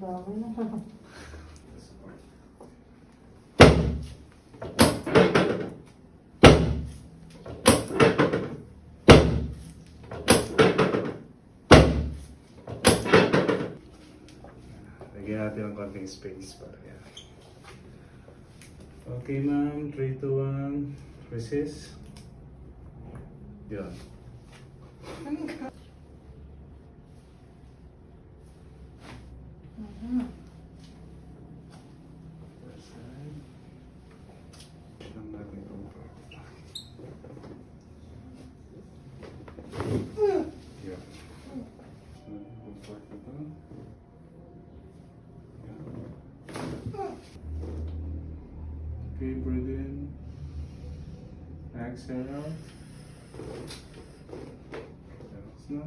dami na. Lagyan natin ng konting space para yan. Okay ma'am, 3, 2, 1, resist. Yun. First side. Lang natin itong part. Yun. Itong part na ito. Okay, breathe in. Exhale. Relax na.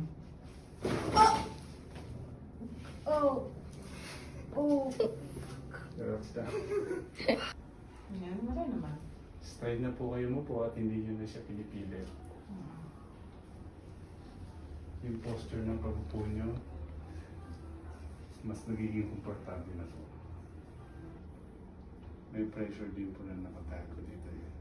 Oh! Oh! Relax na. Yan, wala naman. Straight na po kayo mo po at hindi nyo na siya pinipilit. Yung posture ng pagpupo nyo, mas nagiging komportable na po. May pressure din po na nakatago dito yun.